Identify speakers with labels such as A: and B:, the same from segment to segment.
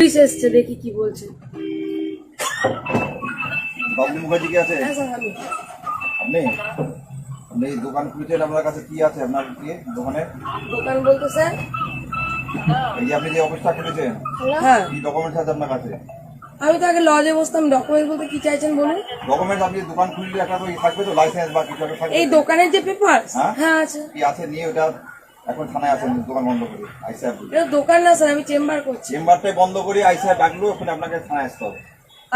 A: Police এসছে, দেখি কি বলছে।
B: বাবলু মুখার্জি কি আছে?
A: হ্যাঁ স্যার, আমি।
B: আপনি আপনি দোকান খুলেছেন, আপনার কাছে কি আছে? আপনার কি দোকানে
A: দোকান বলতে স্যার?
B: এই যে আপনি যে অফিসটা খুলেছেন,
A: হ্যাঁ,
B: কি ডকুমেন্টস আছে আপনার কাছে?
A: আমি তো আগে লজে বসতাম। ডকুমেন্ট বলতে কি চাইছেন বলুন?
B: ডকুমেন্টস আপনি দোকান খুললে একটা তো থাকবে, তো লাইসেন্স বা কিছু একটা থাকবে।
A: এই দোকানের যে পেপার?
B: হ্যাঁ
A: হ্যাঁ আছে।
B: কি আছে নিয়ে ওটা এখন থানায় আছেন, দোকান বন্ধ করে আইসা
A: এটা দোকান না স্যার, আমি চেম্বার করছি।
B: চেম্বারটাই বন্ধ করে আইসা ডাকলো, ওখানে আপনাকে থানায় আসতে হবে।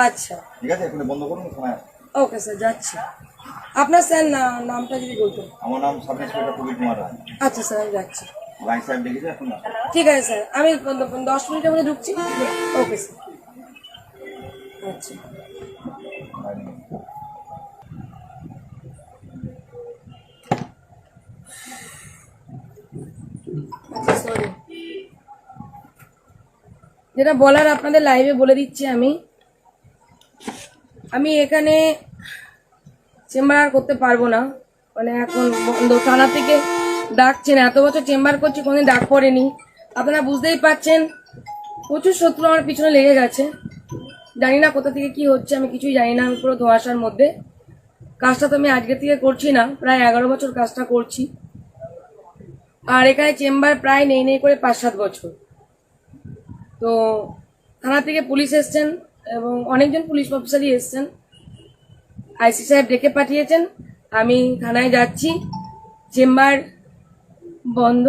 A: আচ্ছা,
B: ঠিক আছে, এখানে বন্ধ করুন, থানায় আসতে।
A: ওকে স্যার, যাচ্ছি। আপনার স্যার নামটা যদি বলতেন।
B: আমার নাম সাব ইন্সপেক্টর প্রবীর কুমার রায়।
A: আচ্ছা স্যার, আমি যাচ্ছি।
B: লাইন সাহেব ডেকেছে, এখন আসুন।
A: ঠিক আছে স্যার, আমি 10 মিনিটের মধ্যে ঢুকছি। Okay sir. আচ্ছা, আচ্ছা সরি। যেটা বলার আপনাদের লাইভে বলে দিচ্ছি। আমি এখানে চেম্বার আর করতে পারবো না, মানে এখন বন্ধ। থানা থেকে ডাকছেন, এত বছর চেম্বার করছি, কোনোদিন ডাক পড়েনি। আপনারা বুঝতেই পারছেন, প্রচুর শত্রু আমার পিছনে লেগে গেছে। জানি না কোথা থেকে কি হচ্ছে, আমি কিছুই জানি না। আমি পুরো ধোঁয়াশার মধ্যে। কাজটা তো আমি আজকে থেকে করছি না, প্রায় 11 বছর কাজটা করছি। আর এখানে চেম্বার প্রায় নেই করে 5-7 বছর। তো থানা থেকে পুলিশ এসছেন এবং অনেকজন পুলিশ অফিসারই এসছেন। আইসি সাহেব ডেকে পাঠিয়েছেন, আমি থানায় যাচ্ছি। চেম্বার বন্ধ,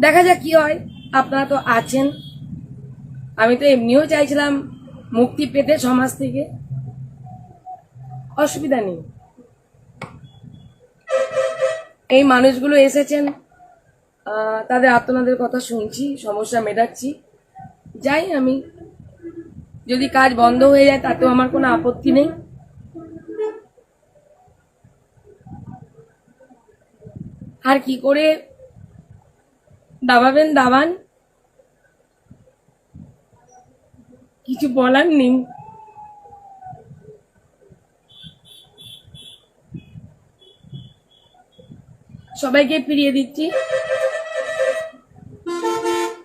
A: দেখা যাক কি হয়। আপনারা তো আছেন, আমি তো এমনিও চাইছিলাম মুক্তি পেতে সমাজ থেকে। অসুবিধা নেই, এই মানুষগুলো এসেছেন, তাদের আত্মনাদের কথা শুনছি, সমস্যা মেটাচ্ছি। যাই, আমি যদি কাজ বন্ধ হয়ে যায় তাতেও আমার কোনো আপত্তি নেই। আর কি করে দাবাবেন দাবান, কিছু বলার নেই। সবাইকে ফিরিয়ে দিচ্ছি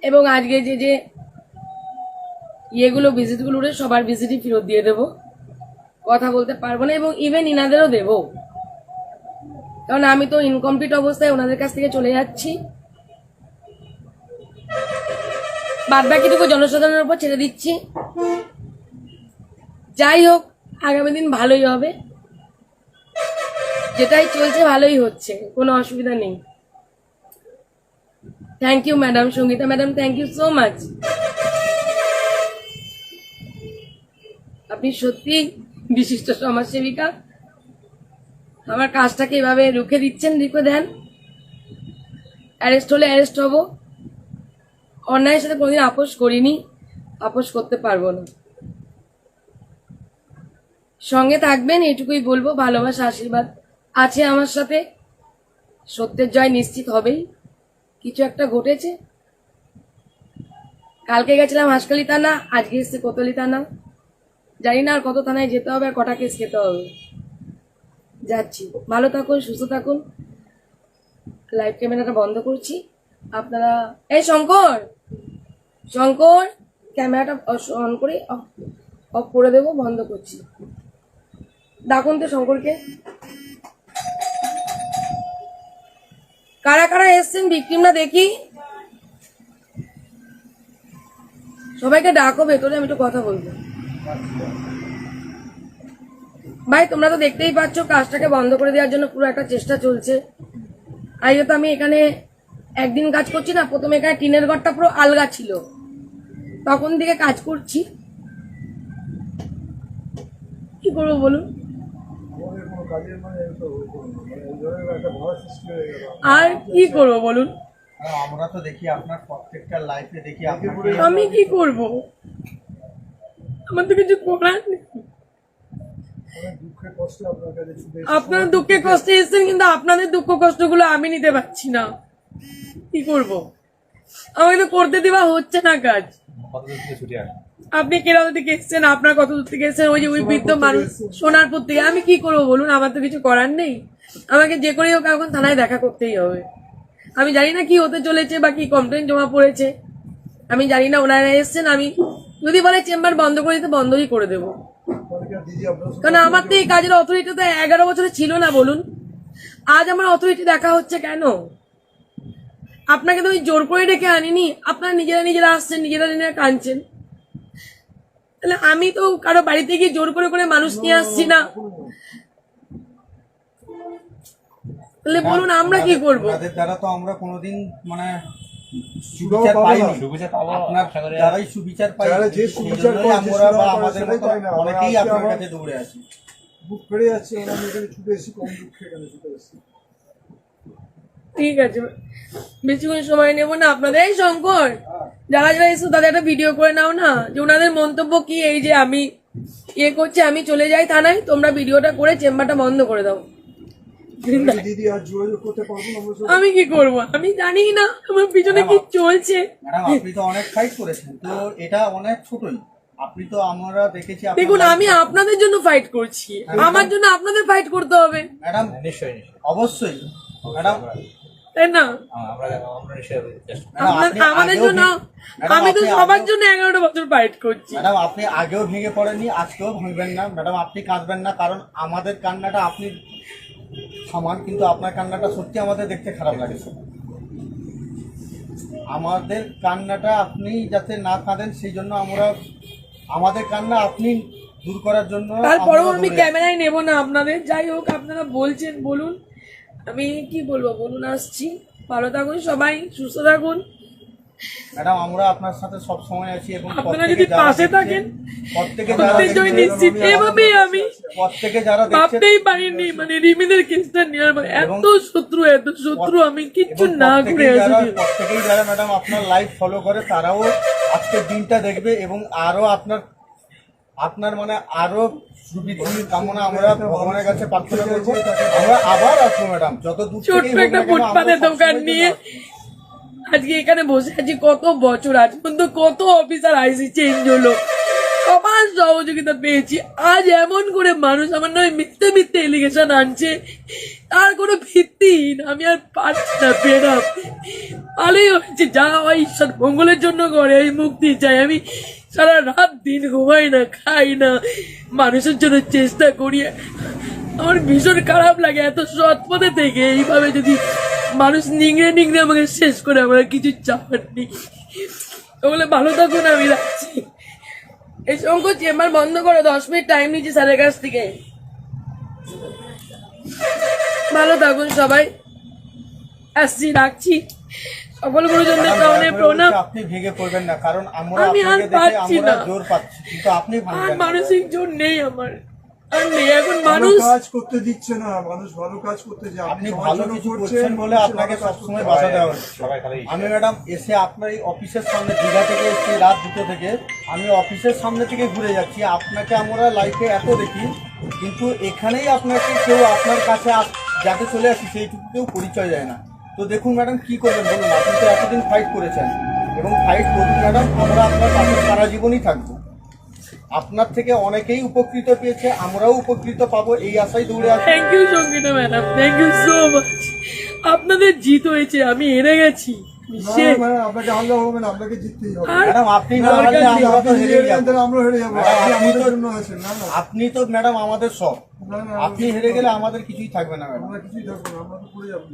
A: এবং আজকে যে ইয়েগুলো ভিজিটগুলো উঠে সবার ভিজিটই ফেরত দিয়ে দেবো। কথা বলতে পারবো না এবং ইভেন ইনাদেরও দেবো, কারণ আমি তো ইনকমপ্লিট অবস্থায় ওনাদের কাছ থেকে চলে যাচ্ছি। বাদ বাকিটুকু জনসাধারণের উপর ছেড়ে দিচ্ছি। যাই হোক, আগামী দিন ভালোই হবে, যেটাই চলছে ভালোই হচ্ছে, কোনো অসুবিধা নেই। Thank you madam, Sangeeta madam, thank you so much. আপনি সত্যি বিশিষ্ট সমাজসেবিকা। আমার কাজটাকে এভাবে রুখে দিচ্ছেন, রুখে দেন। অ্যারেস্ট হলে অ্যারেস্ট হব, অন্যায়ের সাথে কোনোদিন আপোষ করিনি, আপোষ করতে পারবো না। সঙ্গে থাকবেন এটুকুই বলবো, ভালোবাসা আশীর্বাদ আছে আমার সাথে। সত্যের জয় নিশ্চিত হবেই। কিছু একটা ঘটেছে, কালকে গেছিলাম হাসখালি থানা, আজকে এসছে কোতোয়ালি থানা। জানি না আর কত থানায় যেতে হবে আর কটা কেস খেতে হবে। যাচ্ছি, ভালো থাকুন, সুস্থ থাকুন। লাইভ ক্যামেরাটা বন্ধ করছি। আপনারা এই শঙ্কর শঙ্কর ক্যামেরাটা অন করে অফ করে দেবো, বন্ধ করছি। ডাকুন তো শঙ্করকে। কারা কারা এসছেন ভিকটিমরা দেখি, সবাইকে ডাকো ভেতরে, আমি একটু কথা বলবো। ভাই তোমরা তো দেখতেই পাচ্ছ, কাজটাকে বন্ধ করে দেওয়ার জন্য পুরো একটা চেষ্টা চলছে। আজকে তো আমি এখানে একদিন কাজ করছি না, প্রথমে এখানে টিনের ঘরটা পুরো আলগা ছিল, তখন থেকে কাজ করছি। কি করবো বলুন, আর কি করবো বলুন,
C: আমরা তো দেখি আপনার প্রত্যেকটা লাইফে দেখি
A: আমি কি করব, আমার তো কিছু করার নেই। আপনারা দুঃখে কষ্টে এসেছেন, কিন্তু আপনাদের দুঃখ কষ্টগুলো আমি নিতে পারছি না। কি করব, আমাকে তো করতে দেওয়া হচ্ছে না কাজ। আপনি কেরালা থেকে এসেছেন, আপনার কত দূর থেকে এসেছেন, ওই যে ওই বৃদ্ধ মানুষ সোনারপুর থেকে। আমি কি করবো বলুন, আমার তো কিছু করার নেই। আমাকে যে করেই হোক এখন থানায় দেখা করতেই হবে। আমি জানি না কি হতে চলেছে বা কি কমপ্লেন জমা পড়েছে, আমি জানি না ওনারা এসছেন, আমি যদি বলে চেম্বার বন্ধ করে দিতে বন্ধই করে দেবো।
B: দিদি আপনার
A: কারণ আমার তো এই কাজের অথরিটি তো 11 বছরে ছিল না বলুন, আজ আমার অথরিটি দেখা হচ্ছে কেন? আপনাকে তো আমি জোর করে ডেকে আনিনি, আপনারা নিজেরা আসছেন, নিজেরা কাঁদছেন। তাহলে আমি তো কারো বাড়িতে গিয়ে জোর করে মানুষ নিয়ে আসছি না, তাহলে বলুন আমরা কি করবো?
C: তাদের দ্বারা তো আমরা কোনোদিন মানে সুবিচার পাইনি। আপনার দ্বারাই সুবিচার পাই,
B: যারা যে
C: সেই
B: সুবিচার
C: জন্যই
B: করে
C: আমরা
B: সেটা
C: বা
B: আমরা
C: আমাদের
B: সেটাই
C: মতো
B: পাই না। আমরা
C: অনেকেই
B: আজকে
C: আপনার
B: আবার
C: কাছে দৌড়ে আসি।
B: বুক ফেড়ে যাচ্ছে, আমি এখানে ছুটে এসেছি, কম দুঃখে এখানে ছুটে এসেছি।
A: ঠিক আছে, বেশিক্ষণ সময় নেব না আপনাদের। এই শঙ্কর, যারা এসো তাদের একটা ভিডিও করে নাও না, যে ওনাদের মন্তব্য কি এই যে আমি ইয়ে করছি, আমি চলে যাই থানায়, তোমরা ভিডিওটা করে চেম্বারটা বন্ধ করে দাও।
B: দিদি আর যোগাযোগ করতে পারবো না আমরা সব।
A: আমি কি করব? আমি জানি না আমার পিছনে কি চলছে।
C: ম্যাডাম আপনি তো অনেক ফাইট করেছেন, তো এটা অনেক ছোটই। আপনি তো আমরা দেখেছি আপনার
A: দেখুন,
C: life-
A: আমি আপনাদের জন্য ফাইট করছি, আমার জন্য আপনাদের ফাইট করতে হবে,
C: ম্যাডাম
D: নিশ্চয়ই
C: অবশ্যই ম্যাডাম।
A: তাই না?
D: আমরা নিশ্চয়ই চেষ্টা
C: ম্যাডাম, আপনি
A: আমাদের
C: আগেও
A: জন্য,
C: ম্যাডাম,
A: আমি তো
C: আপনি
A: সবার
C: আগেও-
A: জন্য 11টা বছর ফাইট করছি।
C: ম্যাডাম আপনি আগেও ভেঙে পড়েননি, আজকেও ভাঙবেন না। ম্যাডাম আপনি কাঁদবেন না, কারণ আমাদের কান্নাটা আপনি থামান, কিন্তু আপনার কান্নাটা সত্যি আমাদের দেখতে খারাপ লাগে। আমাদের কান্নাটা আপনি যাতে না কাঁদেন সেই জন্য আমরা, আমাদের কান্না আপনি দূর করার জন্য
A: তারপরেও
C: আমরা
A: আমি
C: দৌড়ে
A: ক্যামেরায় নেব না আপনাদের। যাই হোক, আপনারা বলছেন বলুন, আমি কি বলবো বলুন। আসছি, ভালো থাকুন সবাই, সুস্থ থাকুন।
C: ম্যাডাম আমরা আপনার সাথে সব সময় আছি, এবং
A: আপনারা যদি পাশে থাকেন, প্রত্যেকজনই নিশ্চিত। এভাবেই আমি
C: প্রত্যেকে যারা দেখছে
A: ভাবতেই পারিনি, মানে রিমিদের কেসটা নেওয়ার পর এত শত্রু আমি কিচ্ছু
C: এবং
A: না করে আসি।
C: প্রত্যেকেই যারা ম্যাডাম আপনার লাইভ ফলো করে তারাও আজকের দিনটা দেখবে, এবং আরো আপনার মানে আরো সুবৃদ্ধির কামনা আমরা ভগবানের কাছে প্রার্থনা করবো। আমরা আবার আসবো ম্যাডাম, যত দূর
A: ছোট্ট
C: থেকেই হোক
A: একটা
C: না কেন,
A: ফুটপাতের
C: আমরা
A: দোকান
C: সবসময়
A: নিয়ে আজকে এখানে বসে আছি। কত বছর, আজ পর্যন্ত কত অফিসার আইসি চেঞ্জ হলো, সবার সহযোগিতা পেয়েছি। আজ এমন করে মানুষ আমার নামে মিথ্যে এলিগেশন আনছে, তার কোনো ভিত্তিহীন। আমি আর পারছি না ম্যাডাম, ভালোই হয়েছে, যা হয় ঈশ্বর মঙ্গলের জন্য করে। আমি মুক্তি চাই, আমি সারা রাত দিন ঘুমাই না, খাই না, মানুষের জন্য চেষ্টা করি। আমার ভীষণ খারাপ লাগে এত সৎ পথে থেকে এইভাবে যদি মানুষ নিংড়ে আমাকে শেষ করে, আমার আর কিছু চাপার নেই। ওগুলো ভালো থাকুন, আমি রাখছি। এই শঙ্কর, চেম্বার বন্ধ করো, 10 মিনিট টাইম নিচ্ছি স্যারের কাছ থেকে। ভালো থাকুন সবাই, আসছি, রাখছি। সকল গুরুজনদের চরণে প্রণাম।
C: আপনি ভেঙে পড়বেন না, কারণ আমরা
A: আমি আর
C: আপনাকে দেখে
A: পারছি
C: আমরা
A: না।
C: জোর পাচ্ছি, কিন্তু আপনি
A: আর
C: ভাঙবেন না।
A: মানসিক জোর নেই আমার, আর নেই এখন।
B: ভালো
A: মানুষ
B: কাজ করতে দিচ্ছে না, মানুষ ভালো কাজ করতে যে
C: আপনি
B: সবার
C: ভালো
B: জন্য
C: কিছু
B: করছেন,
C: করছেন বলে
B: মানুষের
C: আপনাকে
B: ভালো কাজ
C: সবসময়
B: করতে
C: বাধা
B: হবে।
C: দেওয়া হচ্ছে।
D: সবাই খালি
C: আমি ম্যাডাম এসে আপনার এই অফিসের সামনে, দীঘা থেকে এসেছি রাত 2টো থেকে, আমি অফিসের সামনে থেকে ঘুরে যাচ্ছি। আপনাকে আমরা লাইফে এত দেখি, কিন্তু এখানেই আপনাকে কেউ আপনার কাছে যাতে চলে আসি সেইটুকু কেউ পরিচয় দেয় না। তো দেখুন ম্যাডাম কি করবেন বলুন, আপনি তো এতদিন ফাইট করেছেন, এবং ফাইট করুন ম্যাডাম, আমরা আপনার পাশে সারা জীবনই থাকবো। আপনার থেকে অনেকেই উপকৃত পেয়েছে, আমরাও উপকৃত পাবো, এই আশাই দৌড়ে আসি।
A: Thank you Sangeeta madam, thank you so much. আপনাদের জিত হয়েছে, আমি হেরে গেছি।
B: না, মানে আপনাকে হারলে হবে না, আপনাকে জিততেই হবে।
A: আর
C: ম্যাডাম আপনি না
A: দরকার
C: হারলে
A: নেই,
C: আমরা তো
B: আপনি
C: হেরে
B: হেরে
C: যাবো।
B: গেলে আমরা হেরে যাবো।
C: ম্যাডাম,
B: আপনি
C: আপনি
B: আমাদের
C: তো-
B: জন্য আছেন। না না,
C: আপনি তো ম্যাডাম আমাদের সব,
B: না, না,
C: আপনি হেরে গেলে আমাদের কিছুই থাকবে না ম্যাডাম।
B: আমরা কিছুই থাকবো না, আমরা তো পড়ে যাবো।